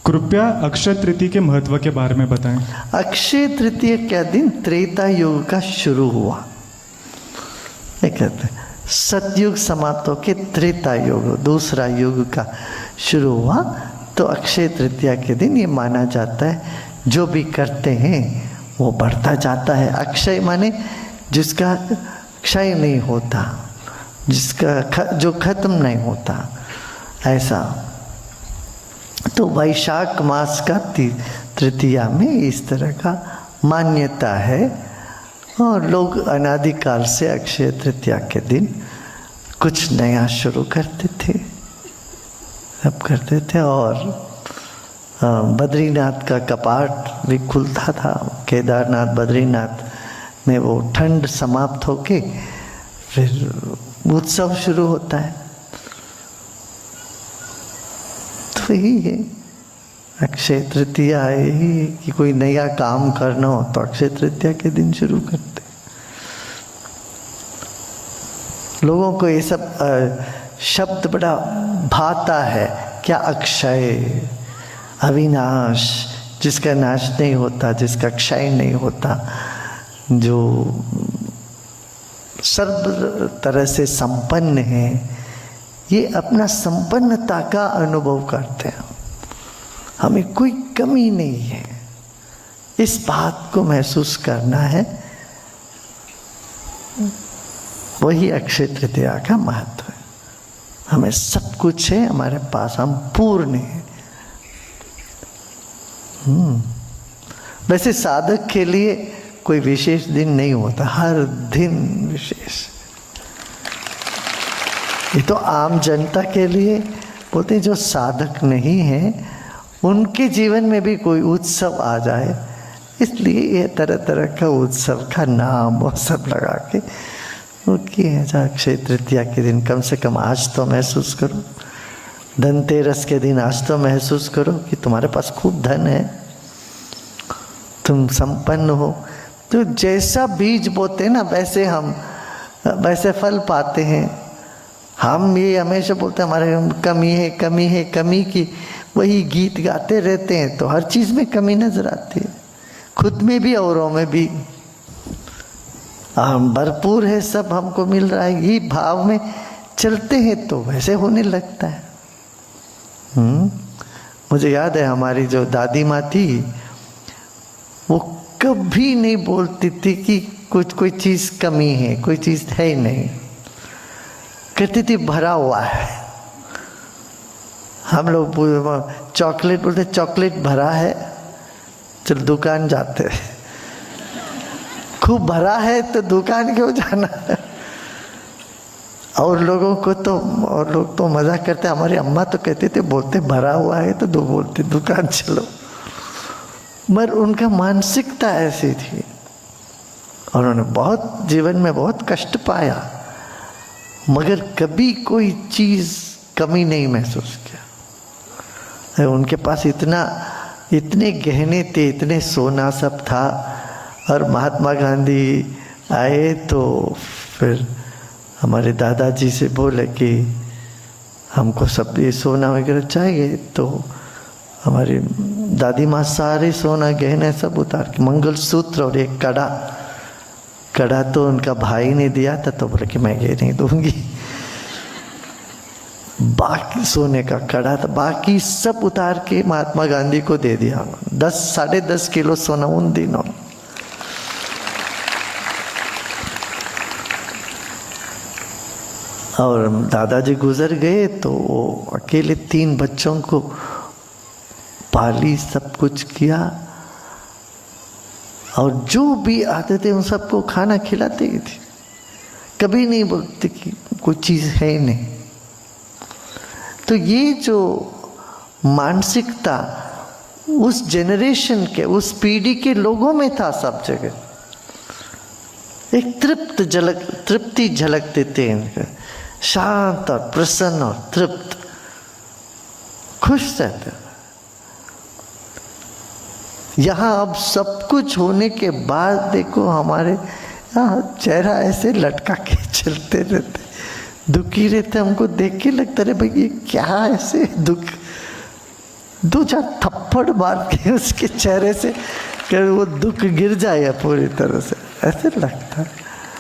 कृपया अक्षय तृतीया के महत्व के बारे में बताएं। अक्षय तृतीया का दिन त्रेता युग का शुरू हुआ। ये कहते हैं सतयुग समाप्त होके त्रेता युग दूसरा युग का शुरू हुआ। तो अक्षय तृतीया के दिन ये माना जाता है जो भी करते हैं वो बढ़ता जाता है। अक्षय माने जिसका क्षय नहीं होता, जिसका जो खत्म नहीं होता, ऐसा। तो वैशाख मास का तृतीया में इस तरह का मान्यता है और लोग अनादिकाल से अक्षय तृतीया के दिन कुछ नया शुरू करते थे, सब करते थे। और बद्रीनाथ का कपाट भी खुलता था। केदारनाथ बद्रीनाथ में वो ठंड समाप्त होके फिर उत्सव शुरू होता है। तो यही है अक्षय तृतीया, यही है कि कोई नया काम करना हो तो अक्षय तृतीया के दिन शुरू करते। लोगों को ये सब शब्द बड़ा भाता है। क्या अक्षय, अविनाश, जिसका नाश नहीं होता, जिसका क्षय नहीं होता, जो सर्व तरह से संपन्न है, ये अपना संपन्नता का अनुभव करते हैं। हमें कोई कमी नहीं है, इस बात को महसूस करना है। वही अक्षय तृतीया का महत्व है। हमें सब कुछ है हमारे पास, हम पूर्ण हैं। वैसे साधक के लिए कोई विशेष दिन नहीं होता, हर दिन विशेष। ये तो आम जनता के लिए बोलते हैं, जो साधक नहीं है उनके जीवन में भी कोई उत्सव आ जाए, इसलिए ये तरह तरह का उत्सव का नाम वो सब लगा के वो किए हैं। अक्षय तृतीया के दिन कम से कम आज तो महसूस करो, धनतेरस के दिन आज तो महसूस करो कि तुम्हारे पास खूब धन है, तुम संपन्न हो। तो जैसा बीज बोते ना वैसे हम वैसे फल पाते हैं। हम ये हमेशा बोलते हैं हमारे कमी है, कमी है, कमी की वही गीत गाते रहते हैं, तो हर चीज़ में कमी नजर आती है, खुद में भी औरों में भी। हम भरपूर है, सब हमको मिल रहा है, ये भाव में चलते हैं तो वैसे होने लगता है। मुझे याद है हमारी जो दादी माँ थी वो कभी नहीं बोलती थी कि कुछ कोई चीज़ कमी है, कोई चीज़ है ही नहीं, कहती थी भरा हुआ है। हम लोग चॉकलेट बोलते, चॉकलेट भरा है, चल दुकान जाते हैं। खूब भरा है तो दुकान क्यों जाना है। और लोगों को तो, और लोग तो मजा करते, हमारी अम्मा तो कहते थे, बोलते भरा हुआ है तो बोलते दुकान चलो। मगर उनका मानसिकता ऐसी थी और उन्होंने बहुत जीवन में बहुत कष्ट पाया, मगर कभी कोई चीज़ कमी नहीं महसूस किया। उनके पास इतने गहने थे, इतने सोना सब था। और महात्मा गांधी आए तो फिर हमारे दादाजी से बोले कि हमको सब ये सोना वगैरह चाहिए। तो हमारी दादी माँ सारे सोना गहने सब उतार के, मंगलसूत्र और एक कड़ा तो उनका भाई ने दिया था, तो बोले कि मैं ये नहीं दूंगी। बाकी सोने का कड़ा था, बाकी सब उतार के महात्मा गांधी को दे दिया। 10-10.5 किलो सोना उन दिनों। और दादाजी गुजर गए तो वो अकेले 3 बच्चों को पाली, सब कुछ किया और जो भी आते थे उन सबको खाना खिलाते ही थे। कभी नहीं बोलते कि कोई चीज़ है नहीं। तो ये जो मानसिकता उस जनरेशन के, उस पीढ़ी के लोगों में था सब जगह। एक तृप्ति झलक देते हैं, शांत और प्रसन्न और तृप्त, खुश रहते। यहाँ अब सब कुछ होने के बाद देखो हमारे यहाँ चेहरा ऐसे लटका के चलते रहते, दुखी रहते। हमको देख के लगता है भाई ये क्या ऐसे दुख। दो चार थप्पड़ मार के उसके चेहरे से कि वो दुख गिर जाए पूरी तरह से, ऐसे लगता है।